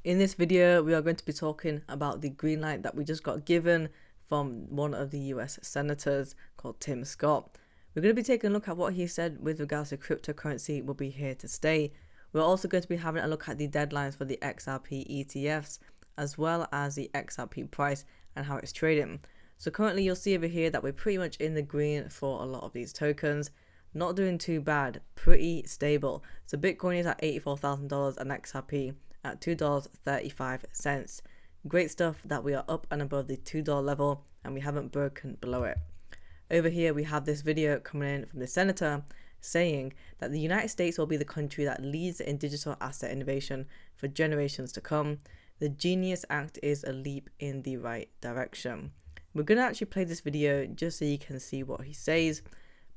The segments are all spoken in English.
In this video, we are going to be talking about the green light that we just got given from one of the US senators called Tim Scott. We're going to be taking a look at what he said with regards to cryptocurrency will be here to stay. We're also going to be having a look at the deadlines for the XRP ETFs, as well as the XRP price and how it's trading. So currently you'll see over here that we're pretty much in the green for a lot of these tokens. Not doing too bad, pretty stable. So Bitcoin is at $84,000 and XRP at $2.35. Great stuff that we are up and above the $2 level and we haven't broken below it. Over here we have this video coming in from the senator saying that the United States will be the country that leads in digital asset innovation for generations to come. The Genius Act is a leap in the right direction. We're going to actually play this video just so you can see what he says.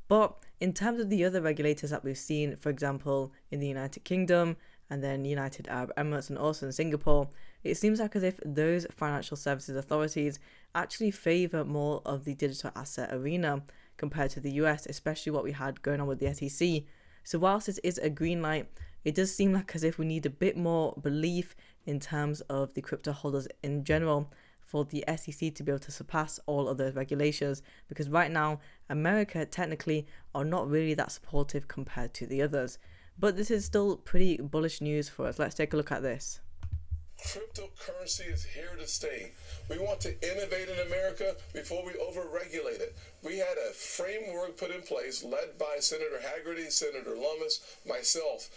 But in terms of the other regulators that we've seen, for example, in the United Kingdom and then United Arab Emirates and also in Singapore, it seems like as if those financial services authorities actually favour more of the digital asset arena compared to the US, especially what we had going on with the SEC. So whilst this is a green light, it does seem like as if we need a bit more belief in terms of the crypto holders in general for the SEC to be able to surpass all of those regulations, because right now America technically are not really that supportive compared to the others. But this is still pretty bullish news for us. Let's take a look at this. Cryptocurrency is here to stay. We want to innovate in America before we overregulate it. We had a framework put in place led by Senator Haggerty, Senator Lummis, myself,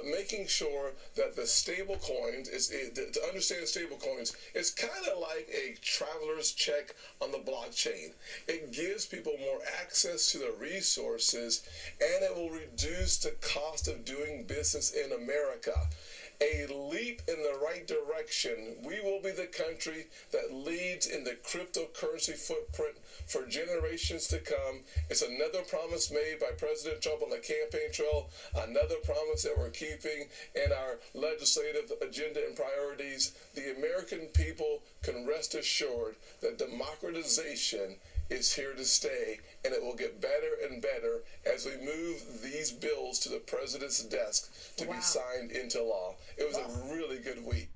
making sure that the stable coins, to understand stable coins, it's kind of like a traveler's check on the blockchain. It gives people more access to the resources and it will reduce the cost of doing business in America. A leap in the right direction. We will be the country that leads in the cryptocurrency footprint for generations to come. It's another promise made by President Trump on the campaign trail, another promise that we're keeping in our legislative agenda and priorities. The American people can rest assured that democratization is here to stay, and it will get better and better as we move these bills to the president's desk to be signed into law. It was a really good week.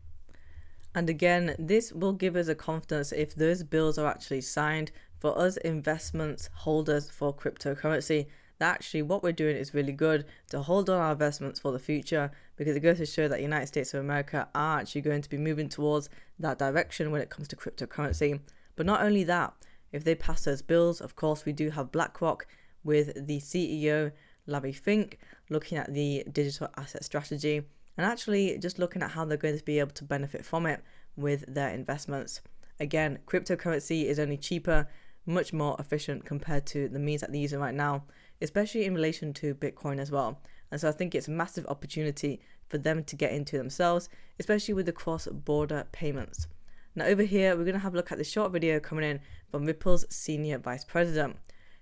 And again, this will give us a confidence if those bills are actually signed for us investments holders for cryptocurrency, that actually what we're doing is really good to hold on our investments for the future, because it goes to show that the United States of America are actually going to be moving towards that direction when it comes to cryptocurrency. But not only that, if they pass those bills, of course, we do have BlackRock with the CEO, Larry Fink, looking at the digital asset strategy and actually just looking at how they're going to be able to benefit from it with their investments. Again, cryptocurrency is only cheaper, much more efficient compared to the means that they're using right now, especially in relation to Bitcoin as well. And so I think it's a massive opportunity for them to get into themselves, especially with the cross-border payments. Now over here, we're going to have a look at the short video coming in from Ripple's senior vice president.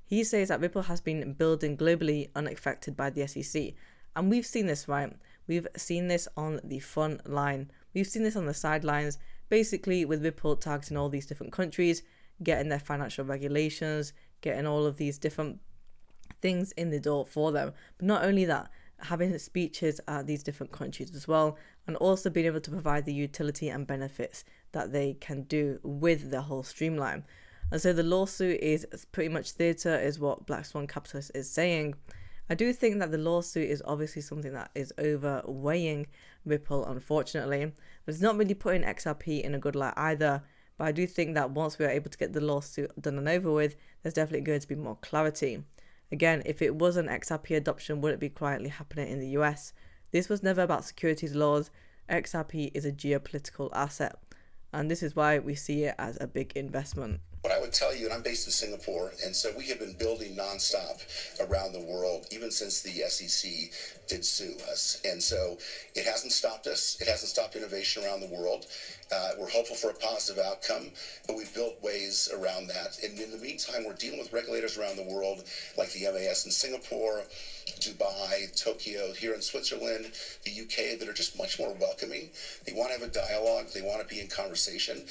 He says that Ripple has been building globally unaffected by the SEC. And we've seen this, right? We've seen this on the front line. We've seen this on the sidelines, basically with Ripple targeting all these different countries, getting their financial regulations, getting all of these different things in the door for them. But not only that, having speeches at these different countries as well, and also being able to provide the utility and benefits that they can do with the whole streamline. And so the lawsuit is pretty much theatre, is what Black Swan Capitalist is saying. I do think that the lawsuit is obviously something that is overweighing Ripple, unfortunately, but it's not really putting XRP in a good light either. But I do think that once we are able to get the lawsuit done and over with, there's definitely going to be more clarity. Again, if it was an XRP adoption, would it be quietly happening in the US? This was never about securities laws. XRP is a geopolitical asset, and this is why we see it as a big investment. What I would tell you, and I'm based in Singapore, and so we have been building nonstop around the world, even since the SEC did sue us. And so it hasn't stopped us. It hasn't stopped innovation around the world. We're hopeful for a positive outcome, but we've built ways around that. And in the meantime, we're dealing with regulators around the world, like the MAS in Singapore, Dubai, Tokyo, here in Switzerland, the UK, that are just much more welcoming. They want to have a dialogue. They want to be in conversation.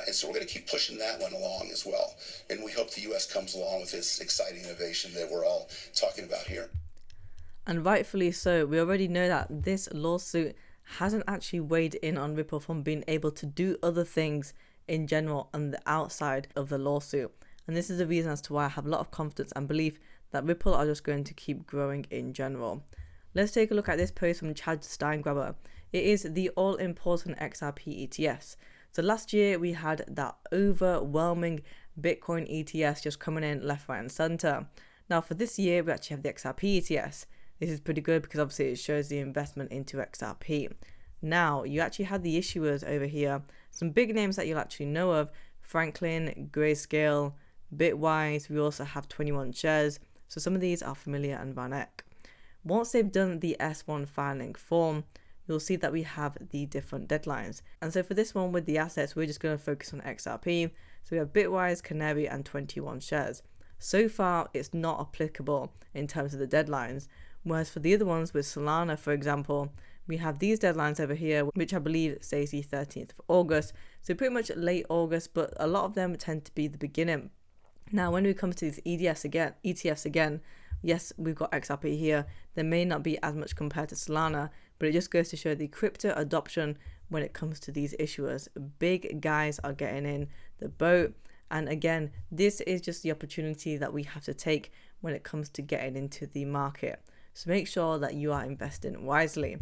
And so we're going to keep pushing that one along as well. And we hope the US comes along with this exciting innovation that we're all talking about here. And rightfully so. We already know that this lawsuit hasn't actually weighed in on Ripple from being able to do other things in general on the outside of the lawsuit. And this is the reason as to why I have a lot of confidence and belief that Ripple are just going to keep growing in general. Let's take a look at this post from Chad Steingraber. It is the all-important XRP ETFs. So last year we had that overwhelming Bitcoin ETFs just coming in left, right and center. Now for this year we actually have the XRP ETFs. This is pretty good because obviously it shows the investment into XRP. Now you actually have the issuers over here, some big names that you'll actually know of: Franklin, Grayscale, Bitwise. We also have 21 shares, so some of these are familiar and Van Eck. Once they've done the S1 filing form, you'll see that we have the different deadlines. And so for this one with the assets, we're just going to focus on XRP. So we have Bitwise, Canary and 21 shares. So far, it's not applicable in terms of the deadlines. Whereas for the other ones with Solana, for example, we have these deadlines over here, which I believe says the 13th of August. So pretty much late August, but a lot of them tend to be the beginning. Now, when we come to these ETFs again, yes, we've got XRP here. There may not be as much compared to Solana, but it just goes to show the crypto adoption when it comes to these issuers. Big guys are getting in the boat. And again, this is just the opportunity that we have to take when it comes to getting into the market. So make sure that you are investing wisely.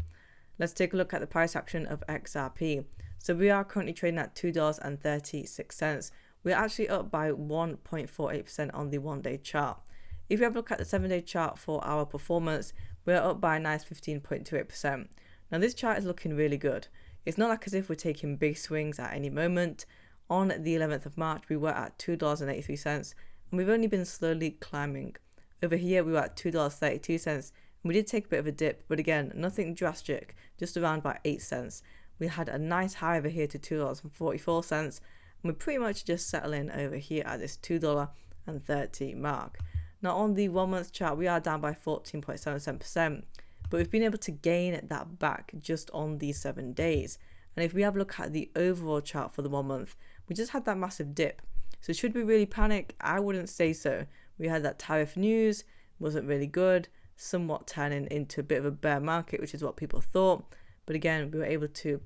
Let's take a look at the price action of XRP. So we are currently trading at $2.36. We're actually up by 1.48% on the 1-day chart. If you have a look at the 7-day chart for our performance, we're up by a nice 15.28%. Now this chart is looking really good. It's not like as if we're taking big swings at any moment. On the 11th of March, we were at $2.83 and we've only been slowly climbing. Over here, we were at $2.32 and we did take a bit of a dip, but again, nothing drastic, just around by 8 cents. We had a nice high over here to $2.44 and we're pretty much just settling over here at this $2.30 mark. Now on the 1 month chart, we are down by 14.77%, but we've been able to gain that back just on these 7 days. And if we have a look at the overall chart for the 1 month, we just had that massive dip. So should we really panic? I wouldn't say so. We had that tariff news, wasn't really good, somewhat turning into a bit of a bear market, which is what people thought. But again, we were able to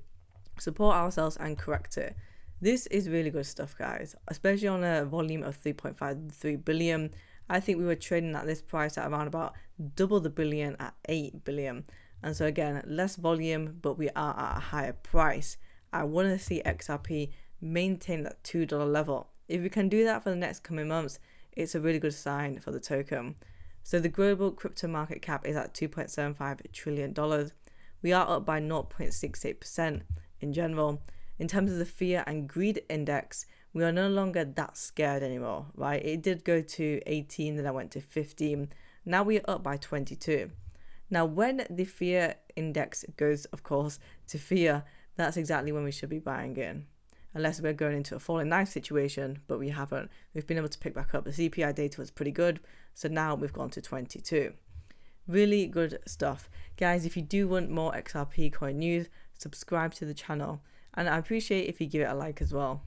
support ourselves and correct it. This is really good stuff, guys, especially on a volume of 3.53 billion. I think we were trading at this price at around about double the billion at 8 billion. And so again, less volume, but we are at a higher price. I want to see XRP maintain that $2 level. If we can do that for the next coming months, it's a really good sign for the token. So the global crypto market cap is at $2.75 trillion. We are up by 0.68% in general. In terms of the fear and greed index, we are no longer that scared anymore, right? It did go to 18, then I went to 15. Now we are up by 22. Now, when the fear index goes, of course, to fear, that's exactly when we should be buying in. Unless we're going into a falling knife situation, but we haven't. We've been able to pick back up. The CPI data was pretty good, so now we've gone to 22. Really good stuff. Guys, if you do want more XRP coin news, subscribe to the channel. And I appreciate if you give it a like as well.